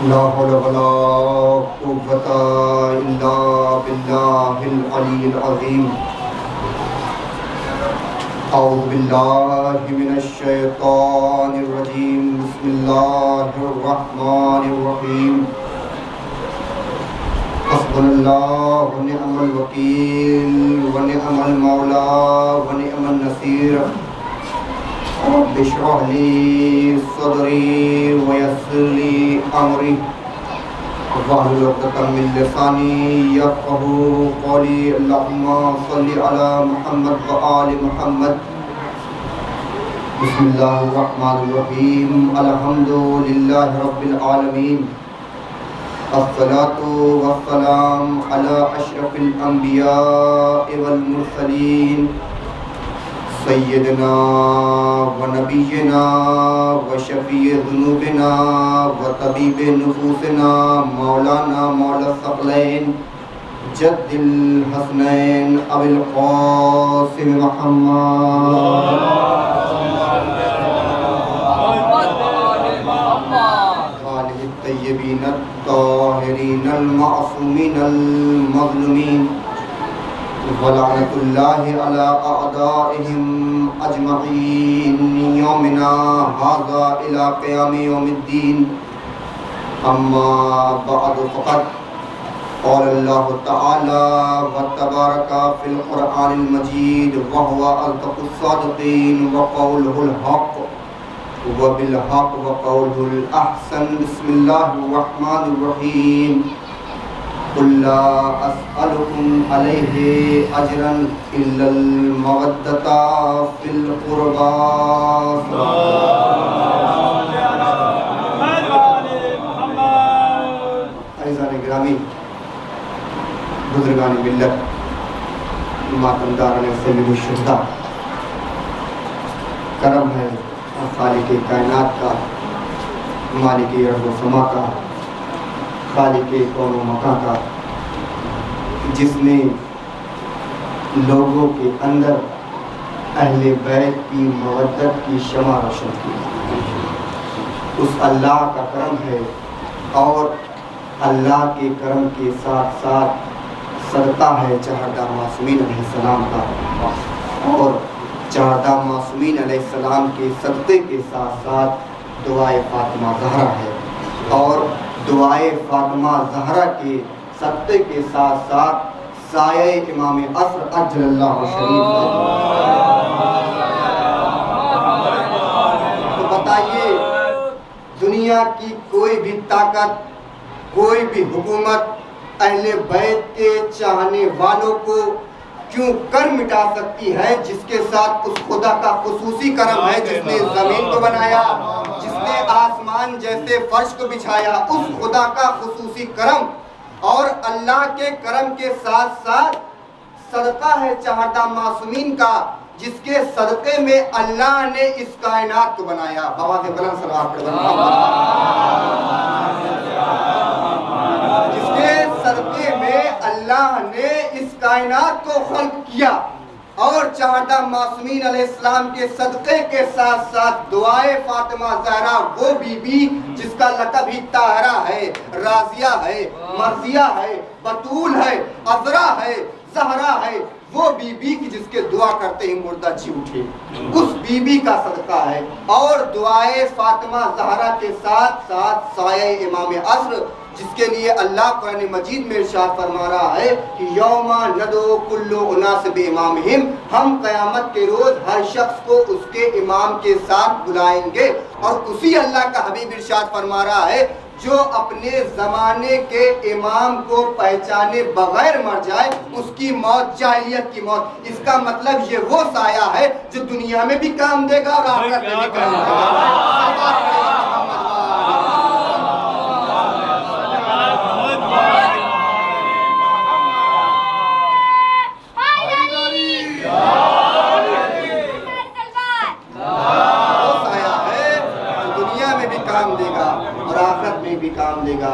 لا حول ولا قوة إلا بالله العلي العظيم. أعوذ بالله من الشيطان الرجيم. بسم الله الرحمن الرحيم. حسبنا الله ونعم الوكيل ونعم المولى ونعم النصير. رب اشرح لي صدري ويسر لي أمري واحلل عقدة من لساني يفقهوا قولي. اللهم صل على محمد وآل محمد. بسم الله الرحمن الرحيم. الحمد لله رب العالمين. الصلاة والسلام على أشرف الأنبياء والمرسلين سيدنا ونبينا وشفيع ذنوبنا وطبيب نفوسنا مولانا مولى الثقلين جد الحسنين أبي القاسم محمد آله الطيبين الطاهرين المعصومين المظلومين ولعنة الله على أعدائهم أجمعين يومنا هذا إلى قيام يوم الدين. أما بعد فقد قال الله تعالى وتبارك في القرآن المجيد وهو أصدق الصادقين وقوله الحق وبالحق وقوله الأحسن. بسم الله الرحمن الرحيم. قل لا أسألكم عليه أجرا إلا المودة في القربى. عزیزان گرامی، بزرگان ملت، ماتمداران سید الشہداء، کرم ہے خالق کائنات کا، مالک ارض و سما کا، خالق کون و مکان کا، جس نے لوگوں کے اندر اہل بیت کی مودت کی شمع روشن کی. اس اللہ کا کرم ہے اور اللہ کے کرم کے ساتھ ساتھ صدقہ ہے چہردہ معصومین علیہ السلام کا، اور چہردہ معصومین علیہ السلام کے صدقے کے ساتھ ساتھ دعائے فاطمہ زہرا ہے، اور دعائے فاطمہ زہرا کے صدقے کے ساتھ ساتھ سایہ امام عصر عجل اللہ شریف ہے. تو بتائیے، دنیا کی کوئی بھی طاقت، کوئی بھی حکومت اہل بیت کے چاہنے والوں کو کیوں کر مٹا سکتی ہے جس کے ساتھ اس خدا کا خصوصی کرم ہے جس نے زمین کو بنایا، جس نے آسمان جیسے فرش کو بچھایا. اس خدا کا خصوصی کرم اور اللہ کے کرم کے ساتھ ساتھ صدقہ ہے چہردہ معصومین کا، جس کے صدقے میں اللہ نے اس کائنات کو بنایا. بابا سے بلند صلوات پڑھ جس کے صدقے میں اللہ نے اس کائنات کو خلق کیا، اور چہردہ معصومین علیہ السلام کے صدقے کے ساتھ ساتھ دعائے فاطمہ زہرا، وہ بی بی جس کا لقب ہی طاہرہ ہے، راضیہ ہے، مرضیہ ہے، بطول ہے، عذرا ہے، زہرا ہے، وہ بی بی کی جس کے دعا کرتے ہی مردہ جی اٹھے، اس بی بی کا صدقہ ہے. اور دعائے فاطمہ زہرا کے ساتھ ساتھ سایہ امام عصر، جس کے لیے اللہ قرآن مجید میں ارشاد فرما رہا ہے کہ یوم ندعو کل اناس بامامہم، ہم قیامت کے روز ہر شخص کو اس کے امام کے ساتھ بلائیں گے. اور اسی اللہ کا حبیب ارشاد فرما رہا ہے جو اپنے زمانے کے امام کو پہچانے بغیر مر جائے اس کی موت جاہلیت کی موت. اس کا مطلب یہ وہ سایہ ہے جو دنیا میں بھی کام دے گا اور آخرت میں بھی کام دے گا. دے گا اور آخرت میں بھی کام دے گا.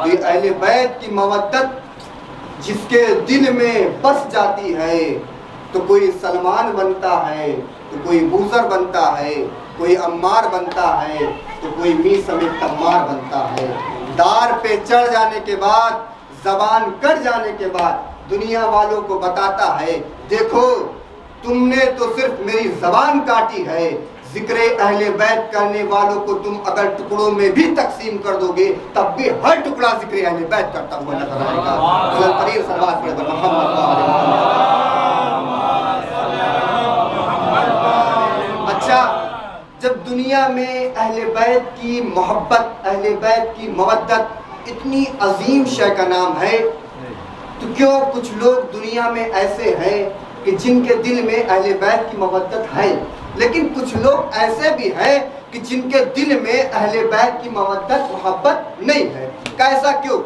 یہ اہل بیت کی مودت جس کے دل میں بس جاتی ہے تو کوئی سلمان بنتا ہے، تو کوئی بوزر بنتا ہے، کوئی عمار بنتا ہے، تو کوئی می سمیت تمار بنتا ہے. دار پہ چڑھ جانے کے بعد، زبان کٹ جانے کے بعد دنیا والوں کو بتاتا ہے دیکھو تم نے تو صرف میری زبان کاٹی ہے، ذکر اہل بیت کرنے والوں کو تم اگر ٹکڑوں میں بھی تقسیم کر دو گے تب بھی ہر ٹکڑا ذکر اہل بیت کرتا ہوا نظر آئے گا۔ حضرت کریم صلی اللہ علیہ وسلم اچھا، جب دنیا میں اہل بیت کی محبت، اہل بیت کی مودت اتنی عظیم شے کا نام ہے، تو کیوں کچھ لوگ دنیا میں ایسے ہیں کہ جن کے دل میں اہل بیت کی مودت ہے، لیکن کچھ لوگ ایسے بھی ہیں کہ جن کے دل میں اہل بیت کی مودت محبت نہیں ہے؟ کیسا کیوں؟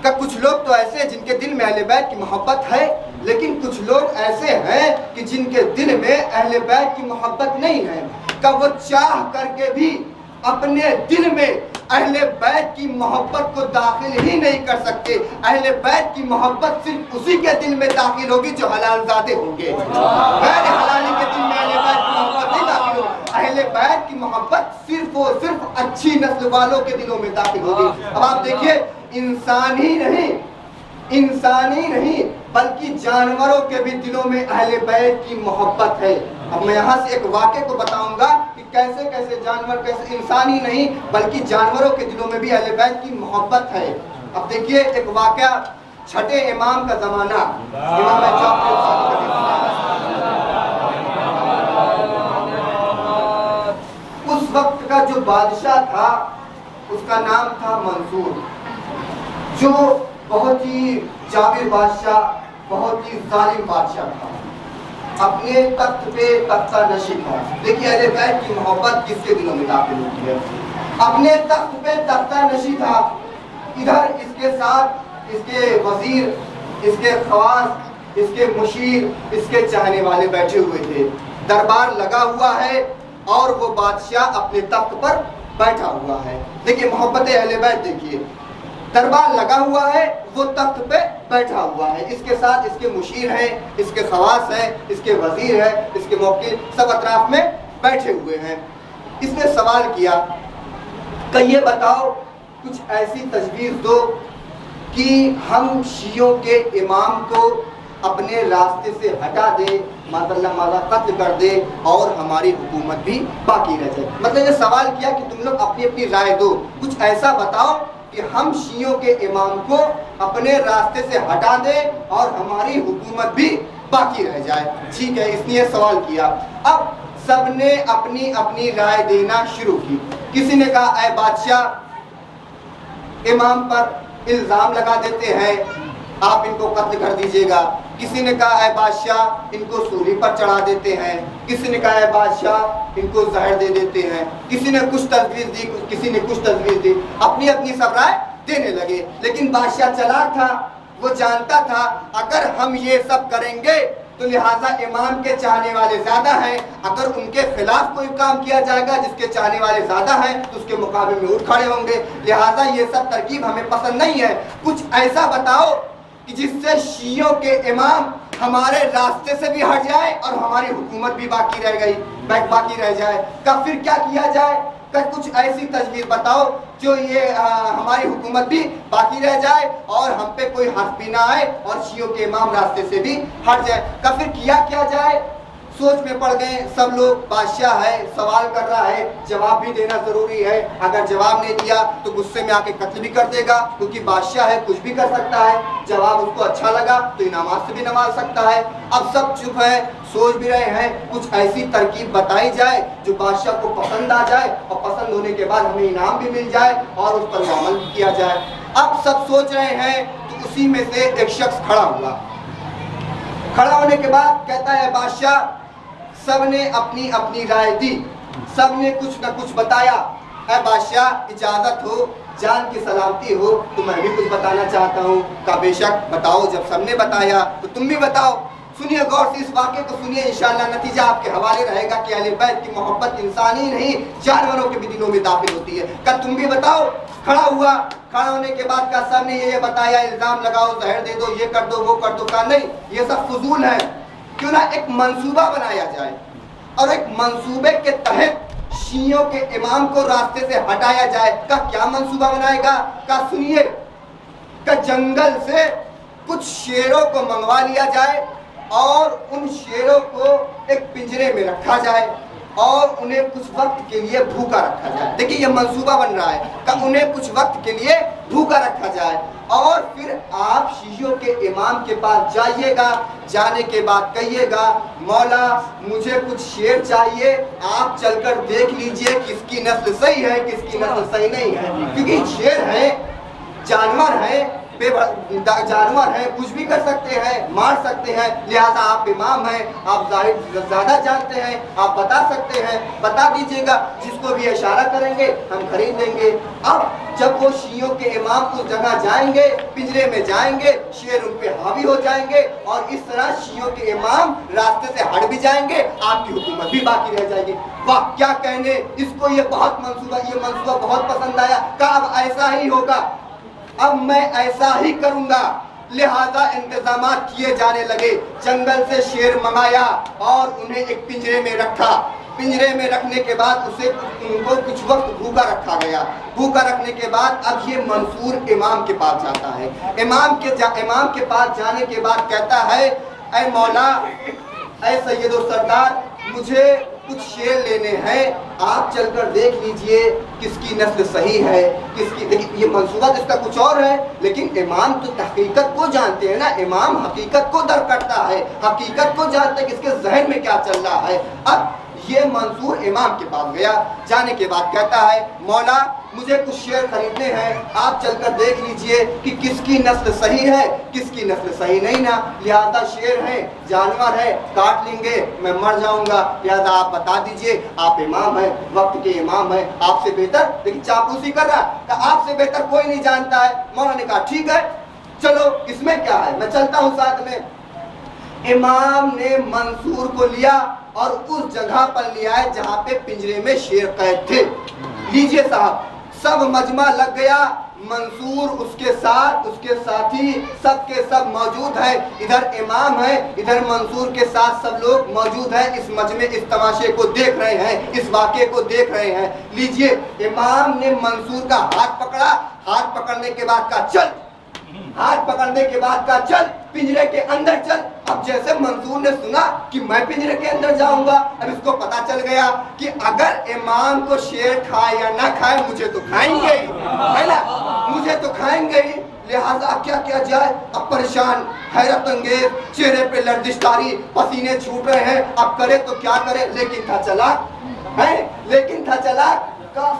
کہ کچھ لوگ تو ایسے ہیں جن کے دل میں اہل بیت کی محبت ہے، لیکن کچھ لوگ ایسے ہیں کہ جن کے دل میں اہل بیت کی محبت نہیں ہے، کہ وہ چاہ کر کے بھی اپنے دل میں اہل بیت کی محبت کو داخل ہی نہیں کر سکتے۔ اہل بیت کی محبت صرف اسی کے دل میں داخل ہوگی جو حلال زادے ہوں گے، غیر حلالی کے دل میں اہل بیت کی محبت نہیں داخل ہوگی۔ اہل بیت کی محبت صرف اور صرف اچھی نسل والوں کے دلوں میں داخل ہوگی۔ اب آپ دیکھیے، انسان ہی نہیں بلکہ جانوروں کے بھی دلوں میں اہل بیت کی محبت ہے۔ اب میں یہاں سے ایک واقعے کو بتاؤں گا کہ کیسے کیسے جانور، کیسے انسان ہی نہیں بلکہ جانوروں کے دلوں میں بھی اہل بیت کی محبت ہے۔ اب دیکھیے ایک واقعہ، چھٹے امام کا زمانہ، امام جعفر صادق اس وقت کا جو بادشاہ تھا اس کا نام تھا منصور، جو بہت ہی جابر بادشاہ، بہت ہی ظالم بادشاہ تھا، اپنے تخت پہ تختہ نشین تھا۔ دیکھیے اہل بیت کی محبت کس کے دلوں میں داخل ہوتی ہے۔ اپنے تخت پہ تختہ نشین تھا، ادھر اس کے ساتھ اس کے وزیر، اس کے خواص، اس کے مشیر، اس کے چاہنے والے بیٹھے ہوئے تھے۔ دربار لگا ہوا ہے اور وہ بادشاہ اپنے تخت پر بیٹھا ہوا ہے۔ دیکھیے محبت اہل بیت، دیکھیے دربار لگا ہوا ہے، وہ تخت پہ بیٹھا ہوا ہے، اس کے ساتھ اس کے مشیر ہیں، اس کے خواص ہیں، اس کے وزیر ہیں، اس کے موکل، سب اطراف میں بیٹھے ہوئے ہیں۔ اس نے سوال کیا کہ یہ بتاؤ کچھ ایسی تجویز دو کہ ہم شیعوں کے امام کو اپنے راستے سے ہٹا دے، ماذا قتل کر دے اور ہماری حکومت بھی باقی رہ جائے۔ مطلب یہ سوال کیا کہ تم لوگ اپنی اپنی رائے دو، کچھ ایسا بتاؤ کہ ہم شیعوں کے امام کو اپنے راستے سے ہٹا دیں اور ہماری حکومت بھی باقی رہ جائے۔ ٹھیک ہے، اس نے یہ سوال کیا۔ اب سب نے اپنی اپنی رائے دینا شروع کی۔ کسی نے کہا اے بادشاہ، امام پر الزام لگا دیتے ہیں، آپ ان کو قتل کر دیجئے گا۔ کسی نے کہا اے بادشاہ ان کو سولی پر چڑھا دیتے ہیں۔ کسی نے کہا اے بادشاہ ان کو زہر دے دیتے ہیں۔ کسی نے کچھ تجویز دی، کسی نے کچھ تجویز دی، اپنی اپنی سب رائے دینے لگے۔ لیکن بادشاہ چلاک تھا، وہ جانتا تھا اگر ہم یہ سب کریں گے تو لہٰذا امام کے چاہنے والے زیادہ ہیں، اگر ان کے خلاف کوئی کام کیا جائے گا جس کے چاہنے والے زیادہ ہیں تو اس کے مقابلے میں اٹھ کھڑے ہوں گے، لہٰذا یہ سب ترکیب ہمیں پسند نہیں ہے۔ کچھ ایسا بتاؤ کہ جس سے شیعوں کے امام ہمارے راستے سے بھی ہٹ جائے اور ہماری حکومت بھی باقی رہ جائے۔ کہ پھر کیا کیا جائے؟ کہ کچھ ایسی تجویز بتاؤ جو یہ ہماری حکومت بھی باقی رہ جائے اور ہم پہ کوئی حرف بھی نہ آئے اور شیعوں کے امام راستے سے بھی ہٹ جائے۔ کہ پھر کیا جائے؟ سوچ میں پڑ گئے سب لوگ۔ بادشاہ ہے، سوال کر رہا ہے، جواب بھی دینا ضروری ہے۔ اگر جواب نہیں دیا تو غصے میں آ کے قتل بھی کر دے گا، کیونکہ بادشاہ ہے، کچھ بھی کر سکتا ہے۔ جواب اس کو اچھا لگا تو انعامات سے بھی نواز سکتا ہے۔ اب سب چپ ہے، سوچ بھی رہے ہیں کچھ ایسی ترکیب بتائی جائے جو بادشاہ کو پسند آ جائے اور پسند ہونے کے بعد ہمیں انعام بھی مل جائے اور اس پر عمل بھی کیا جائے۔ اب سب سوچ رہے ہیں تو اسی میں سے ایک شخص کھڑا ہوا۔ کھڑا ہونے کے بعد کہتا ہے بادشاہ، سب نے اپنی اپنی رائے دی، سب نے کچھ نہ کچھ بتایا، اے بادشاہ اجازت ہو، جان کی سلامتی ہو تو میں بھی کچھ بتانا چاہتا ہوں۔ کہا بے شک بتاؤ، جب سب نے بتایا تو تم بھی بتاؤ۔ سنیے غور سے اس واقعے کو سنیے، انشاءاللہ نتیجہ آپ کے حوالے رہے گا کہ اہل بیت کی محبت انسان ہی نہیں جانوروں کے بھی دلوں میں داخل ہوتی ہے۔ کہ تم بھی بتاؤ۔ کھڑا ہوا، کھڑا ہونے کے بعد کا سب نے یہ بتایا، الزام لگاؤ، زہر دے دو، یہ کر دو، وہ کر دو۔ کہا نہیں، یہ سب فضول ہے، کیوں نہ ایک منصوبہ بنایا جائے اور ایک منصوبے کے تحت شیعوں کے امام کو راستے سے ہٹایا جائے، کا کیا منصوبہ بنائے گا؟ کا سنیے، کا جنگل سے کچھ شیروں کو منگوا لیا جائے اور ان شیروں کو ایک پنجرے میں رکھا جائے اور انہیں کچھ وقت کے لیے بھوکا رکھا جائے۔ دیکھیں یہ منصوبہ بن رہا ہے کہ انہیں کچھ وقت کے لیے بھوکا رکھا جائے، اور پھر آپ شیعوں کے امام کے پاس جائیے گا، جانے کے بعد کہیے گا مولا مجھے کچھ شیر چاہیے، آپ چل کر دیکھ لیجئے کس کی نسل صحیح ہے کس کی نسل صحیح نہیں ہے، کیونکہ شیر ہیں، جانور ہیں، جانور ہیں، کچھ بھی کر سکتے ہیں، مار سکتے ہیں، لہذا آپ امام ہیں، آپ زیادہ جانتے ہیں، آپ بتا سکتے ہیں، بتا دیجئے گا، جس کو بھی اشارہ کریں گے ہم خرید لیں گے۔ اب جب وہ شیعوں کے امام اس جگہ جائیں گے، پنجرے میں جائیں گے، شیر ان پہ حاوی ہو جائیں گے، اور اس طرح شیعوں کے امام راستے سے ہٹ بھی جائیں گے، آپ کی حکومت بھی باقی رہ جائے گی۔ واہ کیا کہنے، اس کو یہ منصوبہ بہت پسند آیا، کہ اب ایسا ہی ہوگا، اب میں ایسا ہی کروں گا، لہذا انتظامات کیے جانے لگے، جنگل سے شیر منگایا اور انہیں ایک پنجرے میں رکھا، پنجرے میں رکھنے کے بعد ان کو کچھ وقت بھوکا رکھا گیا، بھوکا رکھنے کے بعد اب یہ منصور امام کے پاس جاتا ہے، امام کے پاس جانے کے بعد کہتا ہے اے مولا اے سید و سردار مجھے کچھ شیر لینے ہیں، آپ چل کر دیکھ لیجئے کس کی نسل صحیح ہے کس کی، دیکھیں یہ منصوبہ اس کا کچھ اور ہے، لیکن امام تو حقیقت کو جانتے ہیں نا، امام حقیقت کو در کرتا ہے، حقیقت کو جانتا ہے کہ اس کے ذہن میں کیا چل رہا ہے۔ اب یہ منصور امام کے پاس گیا، جانے کے بعد کہتا ہے مولا مجھے کچھ شیر خریدنے ہیں، آپ چل کر دیکھ لیجئے کہ کس کی نسل صحیح ہے کس کی نسل صحیح نہیں نا، لہذا شیر ہیں جانور ہے کاٹ لیں گے میں مر جاؤں گا، لہذا آپ بتا دیجئے، آپ امام ہیں وقت کے امام ہیں، آپ سے بہتر، لیکن چاپلوسی کر رہا ہے کہ آپ سے بہتر کوئی نہیں جانتا ہے۔ مولا نے کہا ٹھیک ہے چلو اس میں کیا ہے میں چلتا ہوں ساتھ میں۔ امام نے منصور کو لیا اور اس جگہ پر لیا ہے جہاں پہ پنجرے میں شیر قید تھے، لیجئے صاحب سب مجمع لگ گیا، منصور اس کے ساتھ اس کے ساتھی سب کے سب موجود ہیں، ادھر امام ہے ادھر منصور کے ساتھ سب لوگ موجود ہیں، اس مجمع اس تماشے کو دیکھ رہے ہیں، اس واقعے کو دیکھ رہے ہیں۔ لیجئے امام نے منصور کا ہاتھ پکڑا، ہاتھ پکڑنے کے بعد کہا چل، ہاتھ پکڑنے کے بعد کہا چل پنجرے کے اندر چل۔ اب جیسے منصور نے سنا کہ میں پنجرے کے اندر جاؤں گا، اب اس کو پتا چل گیا کہ اگر امام کو شیر کھائے یا نہ کھائے مجھے تو کھائیں گے ہی، ہے نا، مجھے تو کھائیں گے ہی، لہٰذا اب کیا کیا جائے، اب پریشان حیرت انگیز چہرے پہ لرزش طاری، پسینے چھوٹ رہے ہیں، اب کرے تو کیا کرے، لیکن تھا چلاک،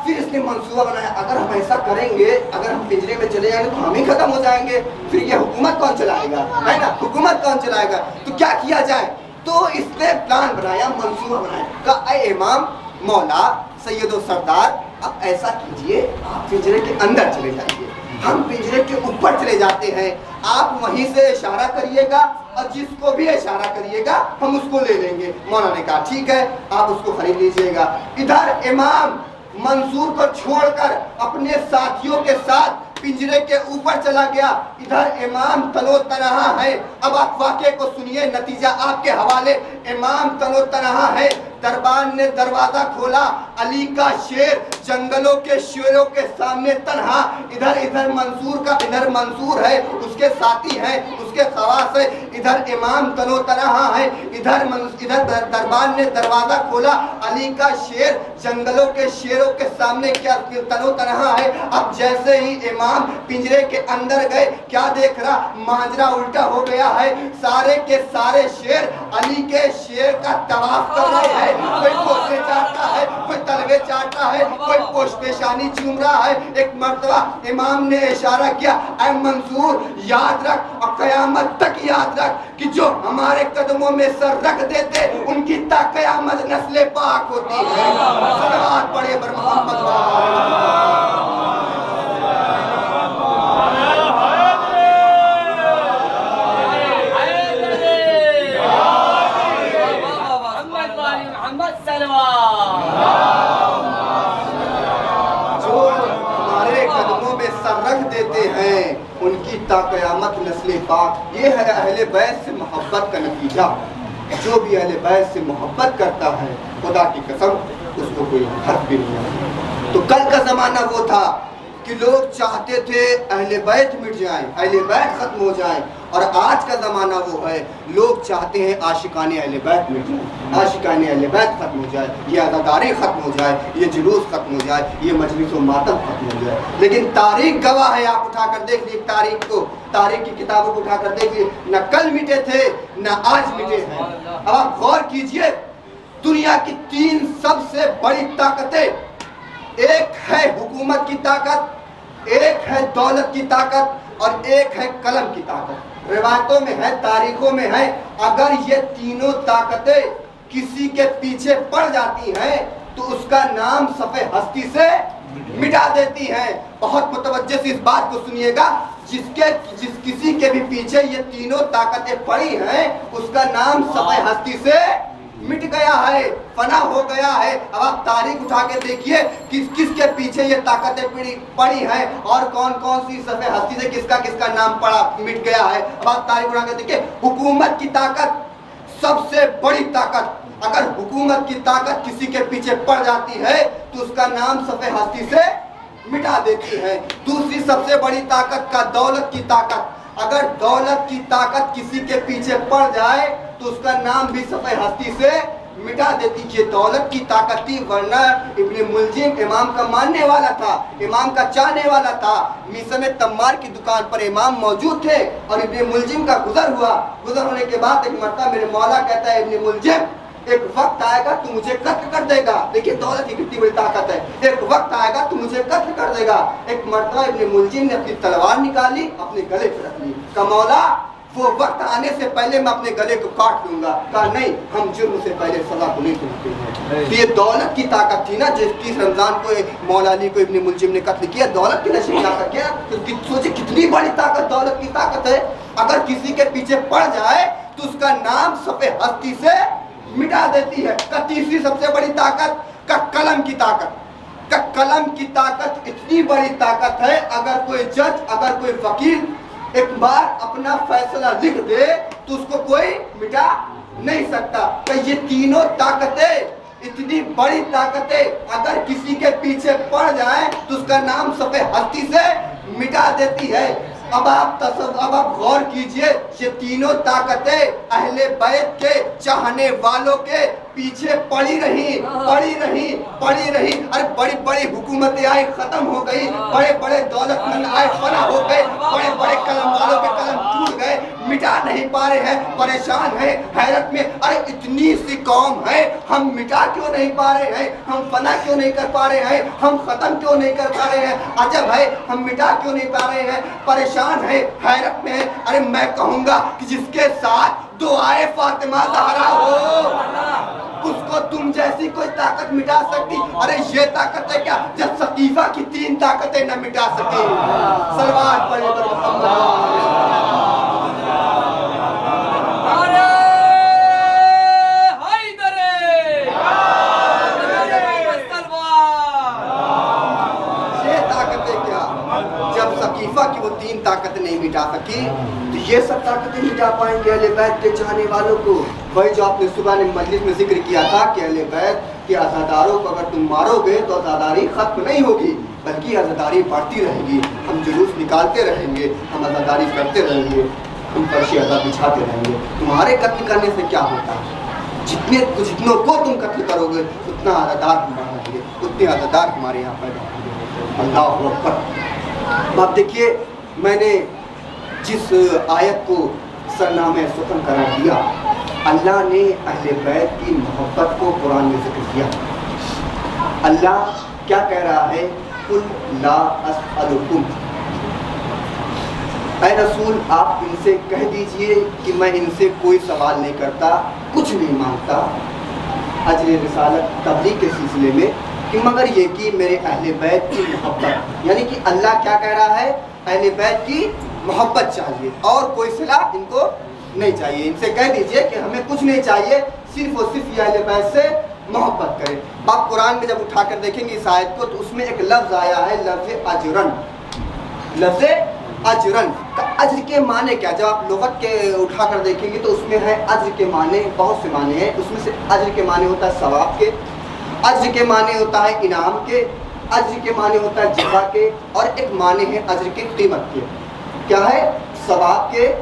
پھر اس نے منصوبہ بنایا اگر ہم ایسا کریں گے، اگر ہم پنجرے میں چلے جائیں گے تو ہم ہی ختم ہو جائیں گے، پھر یہ حکومت کون چلائے گا، ہے نا، حکومت کون چلائے گا، تو کیا کیا جائے، تو اس نے پلان بنایا، منصوبہ بنایا، کہا اے امام مولا سید و سردار اب ایسا کیجئے آپ پنجرے کے اندر چلے جائیے، ہم پنجرے کے اوپر چلے جاتے ہیں، آپ وہیں سے اشارہ کریے گا اور جس کو بھی اشارہ کریے گا ہم اس کو لے لیں گے۔ مولا نے کہا ٹھیک ہے آپ اس کو خرید لیجئے گا۔ ادھر امام منصور کو چھوڑ کر اپنے ساتھیوں کے ساتھ پنجرے کے اوپر چلا گیا، ادھر امام تنو تنہا ہے۔ اب آپ واقعے کو سنیے، نتیجہ آپ کے حوالے۔ امام تنو تنہا ہے، دربان نے دروازہ کھولا، علی کا شیر جنگلوں کے شیروں کے سامنے تنہا، ادھر منصور ہے، اس کے ساتھی ہیں، اس کے خواص ہے، ادھر امام تنو تنہا ہے، ادھر دربان نے دروازہ کھولا، علی کا شیر جنگلوں کے شیروں کے سامنے کیا تنو تنہا ہے۔ اب جیسے ہی امام پنجرے کے اندر گئے، کیا دیکھ رہا، ماجرا الٹا ہو گیا ہے، سارے کے سارے شیر علی کے شیر کا طواف کر رہے ہیں، کوئی پوچھے چاہتا ہے، کوئی تلوے چاہتا ہے، کوئی پوش پیشانی چوم رہا ہے۔ ایک مرتبہ امام نے اشارہ کیا، اے منصور یاد رکھ اور قیامت تک یاد رکھ کہ جو ہمارے قدموں میں سر رکھ دیتے ان کی تا قیامت نسل پاک ہوتی ہے۔ صلوات پڑھے بر محمد رکھ دیتے ہیں ان کی تا قیامت نسل پاک۔ یہ ہے اہل بیت سے محبت کا نتیجہ، جو بھی اہل بیت سے محبت کرتا ہے خدا کی قسم اس کو کوئی حق بھی نہیں آتا۔ تو کل کا زمانہ وہ تھا کہ لوگ چاہتے تھے اہل بیت مٹ جائیں، اہل بیت ختم ہو جائیں، اور آج کا زمانہ وہ ہے لوگ چاہتے ہیں عاشقان اہل بیت مٹ جائیں، عاشقان اہل بیت ختم ہو جائے، یہ عزاداری ختم ہو جائے، یہ جلوس ختم ہو جائے، یہ مجلس و ماتم ختم ہو جائے۔ لیکن تاریخ گواہ ہے، آپ اٹھا کر دیکھ لیجیے تاریخ کو، تاریخ کی کتابوں کو اٹھا کر دیکھ لیجیے، نہ کل مٹے تھے نہ آج مٹے ہیں۔ اب آپ غور کیجئے، دنیا کی 3 سب سے بڑی طاقتیں، ایک ہے حکومت کی طاقت، ایک ہے دولت کی طاقت، اور ایک ہے قلم کی طاقت۔ روایتوں میں ہے، تاریخوں میں ہے، اگر یہ تینوں طاقتیں کسی کے پیچھے پڑ جاتی ہیں تو اس کا نام صفحہ ہستی سے مٹا دیتی ہیں۔ بہت متوجہ سے اس بات کو سنیے گا، جس کسی کے بھی پیچھے یہ تینوں طاقتیں پڑی ہیں اس کا نام صفحہ ہستی سے مٹ گیا ہے، فنا ہو گیا ہے۔ اب آپ تاریخ اٹھا کے دیکھیے کس کے پیچھے یہ طاقتیں پڑی ہیں، اور کون کون سی صفحہ ہستی سے کس کا نام مٹ گیا ہے۔ اب آپ تاریخ اٹھا کے دیکھیے، حکومت کی طاقت سب سے بڑی طاقت، اگر حکومت کی طاقت کسی کے پیچھے پڑ جاتی ہے تو اس کا نام صفحہ ہستی سے مٹا دیتی ہے۔ دوسری سب سے بڑی طاقت کا دولت کی طاقت، اگر دولت کی طاقت کسی کے پیچھے پڑ جائے تو اس کا نام بھی صفحہ ہستی سے مٹا دیتی۔ یہ دولت کی طاقت تھی، ورنہ ابن ملجم امام کا ماننے والا تھا، امام کا چاہنے والا تھا۔ میسم تمار کی دکان پر امام موجود تھے اور ابن ملجم کا گزر ہوا، گزر ہونے کے بعد ایک مرتبہ میرے مولا کہتا ہے، ابن ملجم ایک وقت آئے گا تو مجھے قتل کر دے گا۔ دیکھیے دولت کی کتنی بڑی طاقت ہے، ایک وقت آئے گا تو مجھے قتل کر دے گا۔ ایک مرتبہ ابن ملجم نے اپنی تلوار نکالی، اپنے گلے پہ رکھ لی، کہا مولا وہ وقت آنے سے پہلے میں اپنے گلے کو کاٹ لوں گا۔ کہا نہیں، ہم جرم سے پہلے سزا کو نہیں سنتے ہیں۔ یہ دولت کی طاقت تھی نا، جس کی رمضان کو مولا علی کو ابن ملجم نے قتل کیا، دولت کی نشے میں آ کر کیا، سوچے کتنی بڑی طاقت دولت کی طاقت ہے۔ اگر کسی کے پیچھے پڑ جائے تو اس کا نام صفحہ ہستی سے مٹا دیتی ہے۔ تیسری سب سے بڑی طاقت کا قلم کی طاقت، کا قلم کی طاقت اتنی بڑی طاقت ہے، اگر کوئی جج، اگر کوئی وکیل ایک بار اپنا فیصلہ لکھ دے تو اس کو کوئی مٹا نہیں سکتا۔ کہ یہ تینوں طاقتیں اتنی بڑی طاقتیں اگر کسی کے پیچھے پڑ جائیں تو اس کا نام صفحہ ہستی سے مٹا دیتی ہے۔ اب آپ غور کیجئے، یہ تینوں طاقتیں اہل بیت کے چاہنے والوں کے پیچھے پڑی رہی، اور بڑی بڑی حکومتیں آئی، ختم ہو گئی، بڑے بڑے دولت مند آئے، فنا ہو گئے، بڑے بڑے قلم والوں کے قلم ٹوٹ گئے، مٹا نہیں پا رہے ہیں، پریشان ہیں، حیرت میں، ارے اتنی سی قوم ہے، ہم مٹا کیوں نہیں پا رہے ہیں، ہم فنا کیوں نہیں کر پا رہے ہیں، ہم ختم کیوں نہیں کر پا رہے ہیں، عجب ہے، ہم مٹا کیوں نہیں پا رہے ہیں، پریشان ہے، حیرت میں ہے۔ ارے میں کہوں گا کہ جس کے ساتھ دعائے فاطمہ زہرا ہو اس کو تم جیسی کوئی طاقت مٹا سکتی؟ ارے یہ طاقت ہے کیا جب ثقیفہ کی 3 طاقتیں نہ مٹا سکی؟ صلوات پڑھے بر محمد۔ کی وہ 3 طاقتیں نہیں مٹا سکی تو یہ سب طاقتیں مٹا پائیں گے اہل بیت کے چاہنے والوں کو؟ وہی جو آپ نے صبح نے مجلس میں ذکر کیا تھا کہ اہل بیت کے عزاداروں کو اگر تم مارو گے تو عزاداری ختم نہیں ہوگی بلکہ عزاداری بڑھتی رہے گی، ہم جلوس نکالتے رہیں گے، ہم عزاداری کرتے رہیں گے، ہم فرش عزا بچھاتے رہیں گے۔ تمہارے قتل کرنے سے کیا ہوتا ہے؟ جتنوں کو تم قتل کرو گے اتنا عزادار ہم بڑھائیں گے، اتنے عزادار ہمارے یہاں پیدا ہوں گے۔ اللہ اکبر۔ اب دیکھیے، میں نے جس آیت کو سرنامہ سخن قرار دیا، اللہ نے اہل بیت کی محبت کو قرآن میں ذکر کیا۔ اللہ کیا کہہ رہا ہے؟ قل لا اسألکم، اے رسول آپ ان سے کہہ دیجئے کہ میں ان سے کوئی سوال نہیں کرتا، کچھ نہیں مانگتا اجر رسالت تبلیغ کے سلسلے میں، کہ مگر یہ کہ میرے اہل بیت کی محبت، یعنی کہ اللہ کیا کہہ رہا ہے؟ اہل بیت کی محبت چاہیے اور کوئی صلاح ان کو نہیں چاہیے۔ ان سے کہہ دیجئے کہ ہمیں کچھ نہیں چاہیے، صرف اور صرف یہ اہل بیت سے محبت کریں۔ آپ قرآن میں جب اٹھا کر دیکھیں گے اس آیت کو تو اس میں ایک لفظ آیا ہے، لفظ اجرن۔ لفظ اجرن کا اجر کے معنی کیا؟ جب آپ لغت کے اٹھا کر دیکھیں گے تو اس میں ہے اجر کے معنی، بہت سے معنی ہیں، اس میں سے اجر کے معنی ہوتا ہے ثواب کے، اجر کے معنی ہوتا ہے انعام کے، اجر کے معنی ہوتا ہے جزا کے، اور ایک معنی ہے اجر کی قیمت کے. کیا ہے؟ ثواب کے،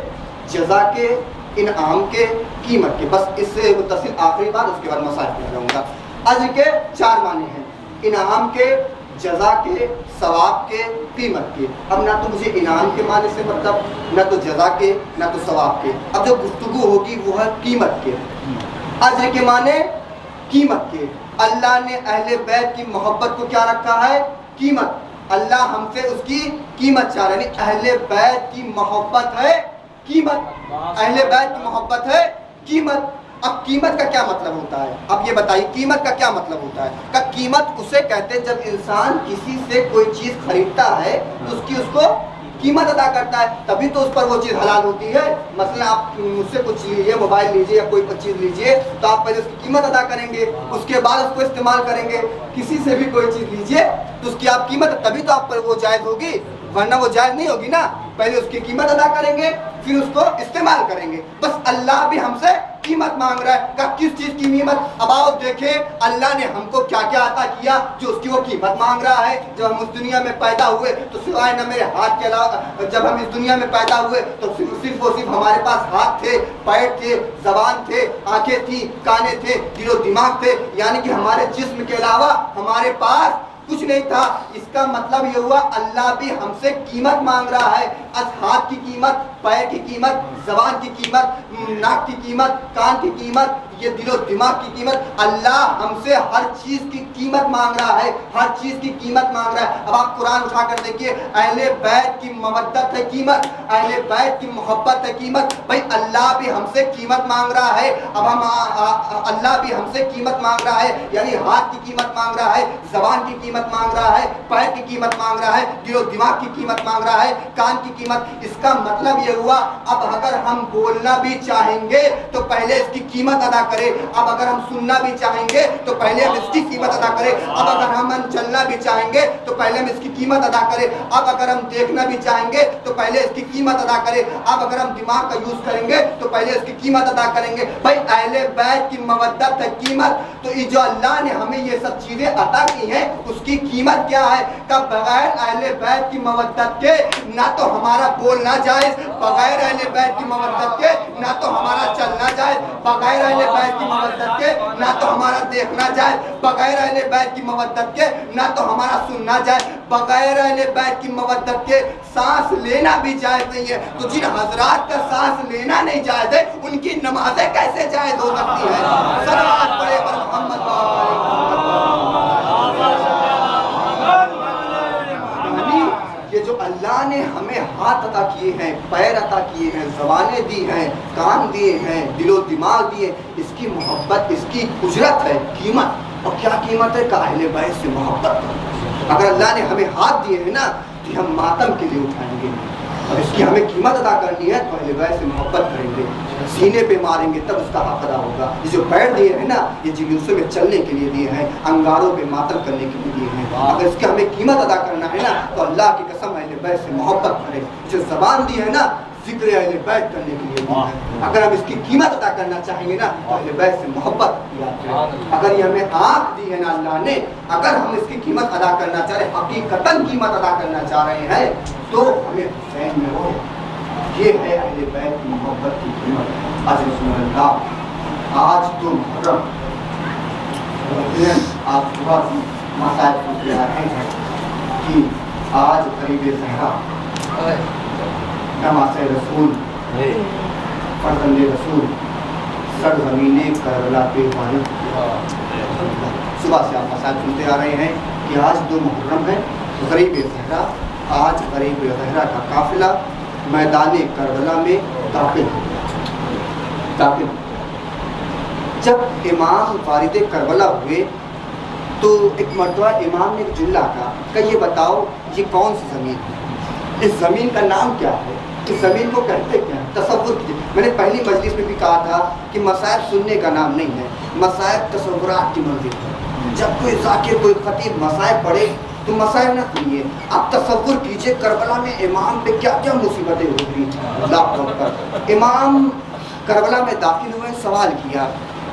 جزا کے، انعام کے، قیمت کے. بس اس سے متصل آخری بات، اس کے بعد مسائل پہ جاؤں گا. اجر کے 4 معنی ہیں، انعام کے، جزا کے، ثواب کے، قیمت کے. اب نہ تو مجھے انعام کے معنی سے مطلب، نہ تو جزا کے، نہ تو ثواب کے. اب جو گفتگو ہوگی وہ ہے قیمت کے. اجر کے معنی قیمت کے. اللہ نے اہل بیت کی محبت کو کیا رکھا ہے؟ قیمت. اللہ ہم سے اس کی قیمت چاہ رہے ہیں. اہل بیت کی محبت ہے قیمت، اہل بیت کی محبت ہے قیمت. اب قیمت کا کیا مطلب ہوتا ہے؟ اب یہ بتائیے قیمت کا کیا مطلب ہوتا ہے؟ کہ قیمت اسے کہتے ہیں جب انسان کسی سے کوئی چیز خریدتا ہے تو اس کو قیمت ادا کرتا ہے، تبھی تو اس پر وہ چیز حلال ہوتی ہے. مثلا آپ مجھ سے کچھ لیجیے، موبائل لیجیے یا کوئی چیز لیجیے، تو آپ پہلے اس کی قیمت ادا کریں گے، اس کے بعد اس کو استعمال کریں گے. کسی سے بھی کوئی چیز لیجیے تو اس کی آپ قیمت، تبھی تو آپ پر وہ جائز ہوگی، ورنہ وہ جائز نہیں ہوگی نا. پہلے اس کی قیمت ادا کریں گے، پھر اس کو استعمال کریں گے. بس اللہ بھی ہم سے قیمت مانگ رہا ہے. کہ کس چیز کی قیمت؟ اب آؤ دیکھیں اللہ نے ہم کو کیا کیا عطا کیا جو اس کی وہ قیمت مانگ رہا ہے. جب ہم اس دنیا میں پیدا ہوئے تو سوائے نہ میرے ہاتھ کے علاوہ، جب ہم اس دنیا میں پیدا ہوئے تو صرف اور صرف ہمارے پاس ہاتھ تھے، پیر تھے، زبان تھے، آنکھیں تھیں، کانے تھے، دل و دماغ تھے. یعنی کہ ہمارے جسم کے علاوہ ہمارے پاس کچھ نہیں تھا. اس کا مطلب یہ ہوا اللہ بھی ہم سے قیمت مانگ رہا ہے. ہاتھ کی قیمت، پیر کی قیمت، زبان کی قیمت، ناک کی قیمت، کان کی قیمت، یہ دل و دماغ کی قیمت. اللہ ہم سے ہر چیز کی قیمت مانگ رہا ہے، ہر چیز کی قیمت مانگ رہا ہے. اب آپ قرآن اٹھا کر دیکھیے، اہل بیت کی مودت ہے قیمت، اہل بیت کی محبت ہے قیمت. بھائی اللہ بھی ہم سے قیمت مانگ رہا ہے. اب ہم اللہ بھی ہم سے قیمت مانگ رہا ہے، یعنی ہاتھ کی قیمت مانگ رہا ہے، زبان کی قیمت مانگ رہا ہے، پیر کی قیمت مانگ رہا ہے، دل و دماغ کی قیمت مانگ رہا ہے، کان کی قیمت. اس کا مطلب یہ ہوا اب اگر ہم بولنا بھی چاہیں گے تو پہلے اس کی قیمت ادا کرے. اب اگر ہم سننا بھی چاہیں گے تو پہلے ہم اس کی قیمت ادا کرے. اب اگر ہم چلنا بھی چاہیں گے تو پہلے ہم اس کی قیمت ادا کرے. اب اگر ہم دیکھنا بھی چاہیں گے تو پہلے اس کی قیمت ادا کرے. اب اگر ہم دماغ کا یوز کریں گے تو پہلے اس کی قیمت ادا کریں گے. بھائی اہل بیت کی مودت ہے قیمت. تو یہ جو اللہ نے ہمیں یہ سب چیزیں عطا کی ہیں اس کی قیمت کیا ہے؟ کہ بغیر اہل بیت کی مودت کے نہ تو ہمارا بولنا جائز، بغیر اہل بیت کی مودت کے نہ تو ہمارا چلنا جائز، بغیر اہل بیت کی مودت کے نہ تو ہمارا دیکھنا جائز، بغیر اہل بیت کی مودت کے نہ تو ہمارا سننا جائز، بغیر اہل بیت کی مودت کے سانس لینا بھی جائز نہیں ہے. تو جن حضرات کا سانس لینا نہیں جائز ہے ان کی نمازیں کیسے جائز ہو سکتی ہیں؟ صلوات پڑھے پر محمد یہ جو اللہ نے ہمیں ہاتھ عطا کیے ہیں، پیر عطا کیے ہیں، زبانیں دی ہیں، کان دیے ہیں، دل و دماغ دیے، اس کی محبت، اس کی اجرت ہے قیمت. اور کیا قیمت ہے؟ کہ اہل بیت سے محبت. اگر اللہ نے ہمیں ہاتھ دیے ہیں نا تو ہم ماتم کے لیے اٹھائیں گے، اور اس کی ہمیں قیمت ادا کرنی ہے تو اہل بیت سے محبت کریں گے، سینے پہ ماریں گے تب اس کا حق ادا ہوگا. یہ جو پیر دیے ہیں نا یہ جلوسوں میں چلنے کے لیے دیے ہیں، انگاروں پہ ماتم کرنے کے لیے دیے ہیں. اگر اس کی ہمیں قیمت ادا کرنا ہے نا تو اللہ کی قسم اہل بیت سے محبت کریں. جو زبان دی ہے نا ذکر اہل بیت کرنے کے لیے دی ہے. اگر ہم اس کی قیمت ادا کرنا چاہیں گے نا تو اہل بیت سے محبت یاد کریں. اگر یہ ہمیں آنکھ دی ہے نا اللہ نے، اگر ہم اس کی قیمت ادا کرنا چاہ رہے ہیں، حقیقتاً قیمت ادا کرنا چاہ رہے ہیں تو ہمیں حسین میں ہو. یہ ہے اہل بیت کی محبت کی قیمت. عزیز رسول اللہ، آج تو محرم، آپ صبح مسائل پوچھ رہے ہیں کہ آج قریب زہرا، نماز رسول، فرزند رسول، سرزمین کربلا پہ وارد. صبح سے آپ مسائل سنتے آ رہے ہیں کہ آج 2 محرم ہے، غریب زہرا. آج غریب زہرا کا قافلہ میدان کربلا میں داخل ہو. جب امام وارد کربلا ہوئے تو ایک مرتبہ امام نے ایک جملہ کہا کہ یہ بتاؤ یہ کون سی زمین ہے، اس زمین کا نام کیا ہے، اس زمین کو کہتے کیا ہیں؟ تصور کیجیے. میں نے پہلی مجلس میں بھی کہا تھا کہ مصائب سننے کا نام نہیں ہے، مصائب تصورات کی منزل ہے. جب کوئی ذاکر، کوئی خطیب مصائب پڑھے تو مصائب نہ سنیے، آپ تصور کیجئے کربلا میں امام پہ کیا کیا مصیبتیں گزری. اللہ اکبر. امام کربلا میں داخل ہوئے، سوال کیا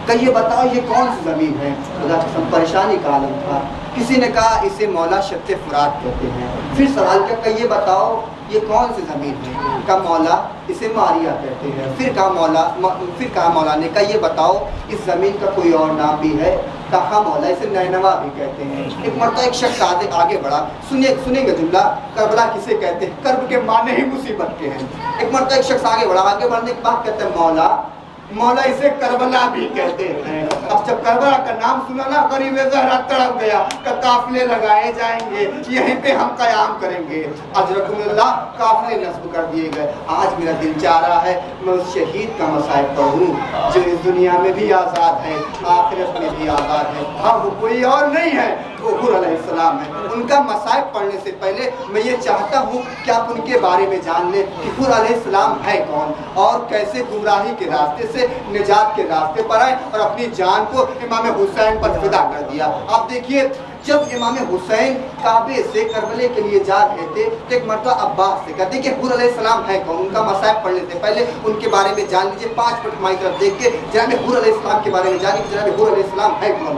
کہ یہ بتاؤ یہ کون سی زمین ہے؟ خدا قسم پریشانی کا عالم تھا. کسی نے کہا اسے مولا شط فرات کہتے ہیں. پھر سوال کیا کہ یہ بتاؤ یہ کون سی زمین ہے؟ کہا مولا اسے ماریا کہتے ہیں. پھر کہا مولا نے کہا یہ بتاؤ اس زمین کا کوئی اور نام بھی ہے؟ کہا مولا اسے نینوا بھی کہتے ہیں. ایک مرتبہ ایک شخص آگے بڑھا. سنیں گے جملہ کربلا کسے کہتے ہیں؟ کرب کے معنی ہی مصیبت کے ہیں. ایک مرتبہ ایک شخص آگے بڑھنے کے بعد کہتے ہیں مولا اسے کربلا بھی کہتے ہیں. اب جب کربلا کا نام سنا نا غریب زہرا تڑپ گیا کہ قافلے لگائے جائیں گے, یہیں پہ ہم قیام کریں گے. اجرکم اللہ قافلے نصب کر دیے گئے. آج میرا دل چاہ رہا ہے میں اس شہید کا مصائب پڑھوں جو اس دنیا میں بھی آزاد ہے آخرت میں بھی آزاد ہے. ہاں وہ کوئی اور نہیں ہے, وہ حور علیہ السلام ہے. ان کا مصائب پڑھنے سے پہلے میں یہ چاہتا ہوں کہ آپ ان کے بارے میں جان لیں کہ حور علیہ السلام ہے کون اور کیسے گمراہی کے راستے سے نجات کے راستے پر آئے اور اپنی جان کو امام حسین پر فدا کر دیا. آپ دیکھیے جب امام حسین کعبے سے کربلے کے لیے جا رہے تھے تو ایک مرتبہ عباس سے کہتے کہ حور علیہ السلام ہے کون, ان کا مصائب پڑھنے سے پہلے ان کے بارے میں جان لیجیے. 5 منٹ ہماری طرف دیکھ کے جناب حور علیہ السلام کے بارے میں جانیں کہ جناب حور علیہ السلام ہے کون.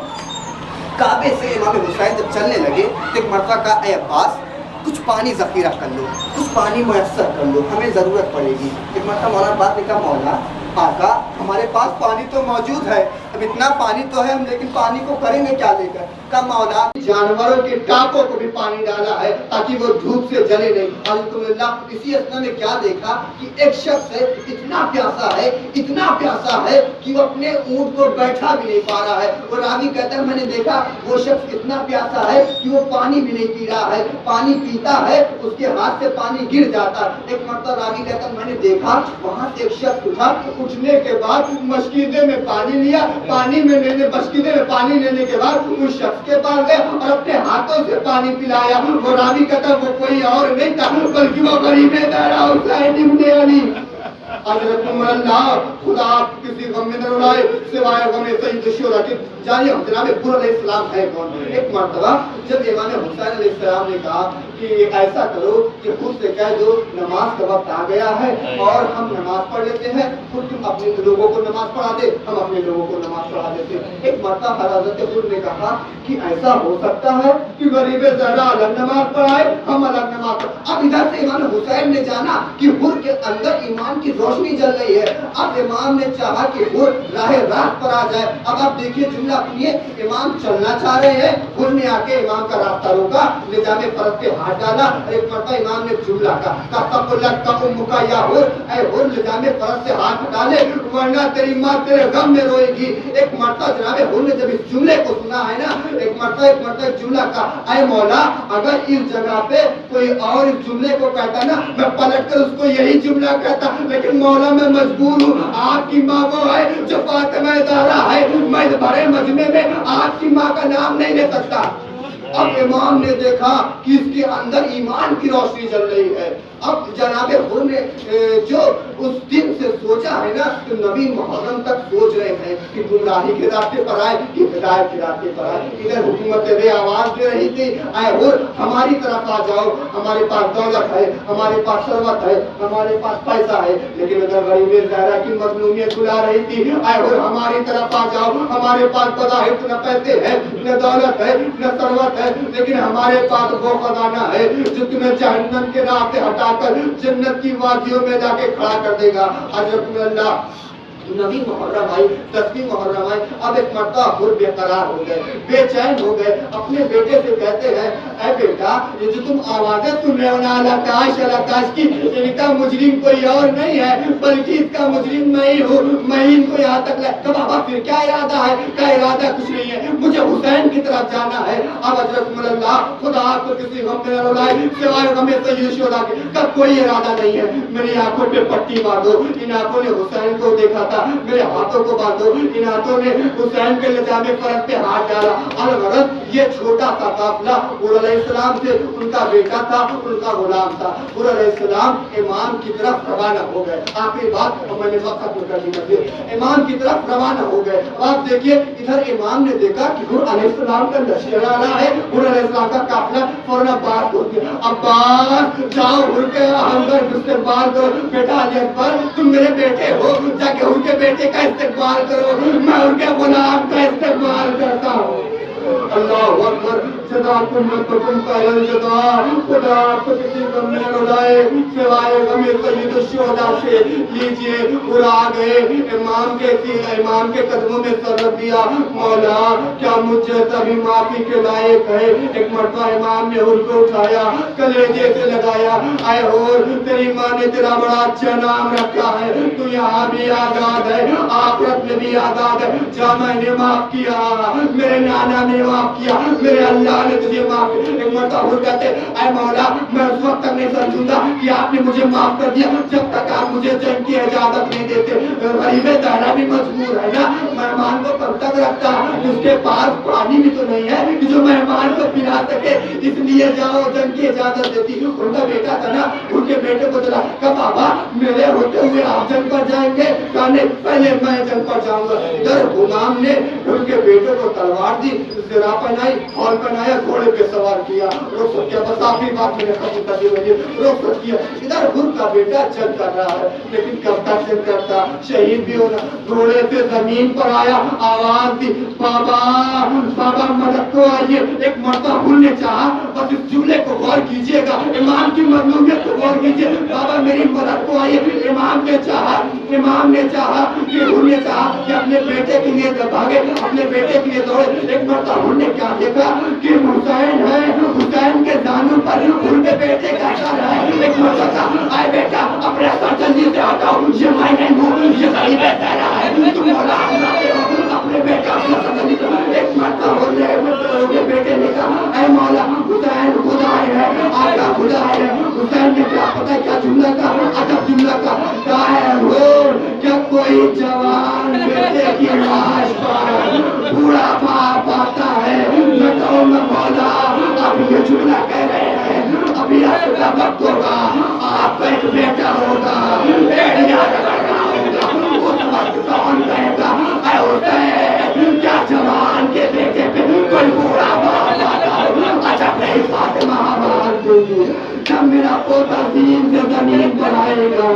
کعبے سے امام حسین جب چلنے لگے تو ایک مرتبہ کہا اے عباس کچھ پانی ذخیرہ کر لو, کچھ پانی میسر کر لو, ہمیں ضرورت پڑے گی. ایک مرتبہ مولانا عباس نے کہا مولا آقا ہمارے پاس پانی تو موجود ہے, اب اتنا پانی تو ہے ہم لیکن پانی کو کریں گے کیا لے کر؟ کہا مولا جانوروں کے ٹانکوں کو بھی پانی ڈالا ہے تاکہ وہ دھوپ سے جلے نہیں. اللہ اسی اثنا میں کیا دیکھا کہ ایک شخص ہے اتنا پیاسا ہے کہ وہ اپنے اونٹ کو بیٹھا بھی نہیں پا رہا ہے. وہ راوی کہتا ہے میں نے دیکھا وہ شخص اتنا پیاسا ہے کہ وہ پانی بھی نہیں پی رہا ہے, پانی پیتا ہے اس کے ہاتھ سے پانی گر جاتا ہے. ایک مرتبہ راوی کہتا ہے میں نے دیکھا وہاں سے ایک شخص اٹھا, اٹھنے کے بعد مشکیدے میں پانی لیا, مشکیدے میں پانی لینے کے بعد اس شخص کے پاس گئے اور اپنے ہاتھوں سے پانی پلایا. وہ راوی کہتا وہ کوئی اور نہیں تھا بلکہ وہ غریب زہرا حسین ابن علی. اجرکم اللہ خدا آپ کسی غم میں نہ رلائے سوائے غم سید الشہداء کے. جانیے جناب حور علیہ السلام ہے کون؟ ایک مرتبہ جب امام حسین علیہ السلام نے کہا کہ ایسا کرو کہ خود سے کہہ دو نماز کا وقت آ گیا ہے اور ہم نماز پڑھ لیتے ہیں, خود تم اپنے لوگوں کو نماز پڑھا دے ہم اپنے لوگوں کو نماز پڑھا دیتے. ایک مرتبہ حضرت خود نے کہا کہ ایسا ہو سکتا ہے کہ غریب زہرا الگ نماز پڑھائے ہم الگ نماز پڑھائے. اب ادھر سے امام حسین نے جانا کہ حور کے اندر ایمان کی روشنی جل رہی ہے. اب امام نے چاہا کہ حور راہ راست پر آ جائے. اب آپ دیکھیے جملہ سنیے, امام چلنا چاہ رہے ہیں, حور نے آ کے امام کا راستہ روکا, نظام فرض پہ ہاتھ ڈالا. ایک مرتبہ امام نے جملہ کہا تقلت امک یا حور, اے حور نظام فرض سے ہاتھ ڈالے ورنہ تیری ماں تیرے غم میں روئے گی. ایک مرتبہ جناب حور نے جب اس جملے کو سنا ہے نا, ایک مرتبہ جملہ کہا اے مولا اگر اس جگہ پہ کوئی اور اس جملے کو کہتا نا میں پلٹ کر اس کو یہی جملہ کہتا, لیکن مولا میں مجبور ہوں, آپ کی ماں وہ ہے جو فاطمہ زہرا ہے, میں بڑے مجمع میں آپ کی ماں کا نام نہیں لے سکتا. اب امام نے دیکھا کہ اس کے اندر ایمان کی روشنی جل رہی ہے. اب جناب حور نے جو اس دن سے سوچا ہے نا کہ نبی محرم تک سوچ رہے ہیں کہ گمراہی کے راستے پر آئے کہ ہدایت کے راستے پر آئے. ادھر حکومت بے آواز دے رہی تھی اے حور ہماری طرف آ جاؤ, ہمارے پاس دولت ہے, ہمارے پاس ثروت ہے, ہمارے پاس پیسہ ہے. لیکن ادھر غریب زہرا کی مظلومیت بلا رہی تھی اے حور ہماری طرف آ جاؤ, ہمارے پاس بظاہر نہ پیسے ہیں نہ دولت ہے نہ ثروت ہے, لیکن ہمارے پاس وہ خزانہ ہے جو تمہیں جہنم کے راستے ہٹا کر جنت کی وادیوں میں جا کے کھڑا کر دے گا. اجرکم اللہ نبی محرم آئی, 10ویں محرم آئی. اب ایک مرتبہ حور بے قرار ہو گئے, بے چین ہو گئے, اپنے بیٹے سے کہتے ہیں اے بیٹا یہ جو تم آوازیں سن رہے ہو نا اللہ کی, ان کا مجرم کوئی اور نہیں ہے بلکہ اس کا مجرم میں ہی ہوں, میں ہی ان کو یہاں تک لائے. کہ بابا پھر کیا ارادہ ہے؟ کیا ارادہ کچھ نہیں ہے, مجھے حسین کی طرف جانا ہے. اب اجرکم اللہ خدا آپ کو کسی غم میں نہ رلائے سوائے غم سید الشہداء کے. کا کوئی ارادہ نہیں ہے, میری آنکھوں پہ پٹی باندھو, ان آنکھوں نے حسین کو دیکھا تھا, میرے ہاتھوں کو باندھو, ان ہاتھوں نے حسین کے لجام فرض پہ ہاتھ ڈالا. الغرض یہ چھوٹا سا قافلہ حور علیہ السلام سے ان کا بیٹا تھا, ان کا غلام تھا. حور علیہ السلام امام کی طرف روانہ ہو گئے. آخری بات میں نے وقت ختم کر دی. امام کی طرف روانہ ہو گئے. آپ دیکھیے ادھر امام نے دیکھا کہ حور علیہ السلام کا لشکر آ رہا ہے. حور علیہ السلام کا قافلہ فوراً عباس کو دیا, عباس جاؤ حور کے اندر استقبال کرو. بیٹا علی اکبر تم میرے بیٹے ہو, جا کے حور کے بیٹے کا استقبال کرو, میں ان کے غلام کا استقبال کرتا ہوں. اللہ اکبر. جزاکم ربکم خیر الجزا. خدا آپ کو کسی غم میں نہ ڈالے سوائے غم سید الشہداء سے. لیجیے حور آ گئے, امام کے قدموں میں سر رکھ دیا. مولا کیا مجھ جیسا بھی معافی کے لائق ہے؟ ایک مرتبہ امام نے حور کو اٹھایا, کلیجے سے لگایا. اے حور تیری ماں نے تیرا بڑا اچھا نام رکھا ہے, تو یہاں بھی آزاد ہے, آخرت میں بھی آزاد ہے. جا میں نے معاف کیا, میرے نانا نے معاف کیا, میرے اللہ نے تجھے معاف کیا. ایک مرتبہ حور کہتے اے مولا میں اس وقت تک نہیں سمجھوں گا کہ آپ نے مجھے معاف کر دیا جب تک آپ مجھے جنگ کی اجازت نہیں دیتے. غریب زہرا بھی مجبور ہے نا, مہمان کو کب تک رکھتا, اس کے پاس پانی بھی تو نہیں ہے کہ جو مہمان کو پلا سکے, اس لیے جاؤ جنگ کی اجازت دیتی. ان کا بیٹا تھا نا, ان کے بیٹے کو چلا کہ بابا میرے ہوتے ہوئے آپ جنگ پر جائیں گے؟ کہنے پہلے میں جنگ پر جاؤں گا. ادھر غلام نے ان کے بیٹے کو تلوار دی, زرا پہنائی, اور پہنایا, گھوڑے پہ سوار کیا, رخصت کیا. بس آخری بات میں نے ختم کر دی ہوئی, رخصت کیا. ادھر حور کا بیٹا جنگ کر رہا ہے, لیکن کب تک جنگ کرتا, شہید بھی ہونا. گھوڑے سے زمین پر آیا, آواز دی بابا بابا مدد کو آئیے. ایک مرتبہ حور نے چاہا بس اس جملے کو غور کیجئے گا, امام کی مظلومیت کو غور کیجئے, بابا میری مدد کو آئیے. امام نے چاہا کہ حور نے چاہا کہ اپنے بیٹے کے لیے بھاگے, اپنے بیٹے کے لیے دوڑے. ایک مرتبہ حور نے کیا دیکھا کہ حسین ہے, حسین کے دانوں پر حور کے بیٹے کا سر ہے. ایک مرتبہ کہا اے بیٹا اپنے سر جلدی سے ہٹاؤ, یہ میں نہیں ہوں, یہ غریب زہرا ہے, تم مولا بناتے ہو اپنے بیٹے اپنے سر جلدی سے. ایک مرتبہ حور نے بیٹے نے کہا اے مولا حسین خدا ہے, آپ کا خدا ہے. حسین نے کیا پتہ کیا جملہ کہا, عجب جملہ کہا ہے حور کیا کوئی جوان بیٹے کی لاش پر بوڑھا باپ آتا ہے؟ میں کہوں گا مولا آپ یہ جملہ کہہ رہے ہیں, ابھی آپ کا وقت ہوگا, آپ کا ایک بیٹا ہوگا, بیٹیا لگا ہوگا, اس وقت کون کہے گا اے حسین کیا جوان کے بیٹے پہ کوئی بوڑھا باپ آتا ہے؟ اچھا نہیں فاطمہ آواز دے گی, جب میرا پوتا دین سے زمین پر آئے گا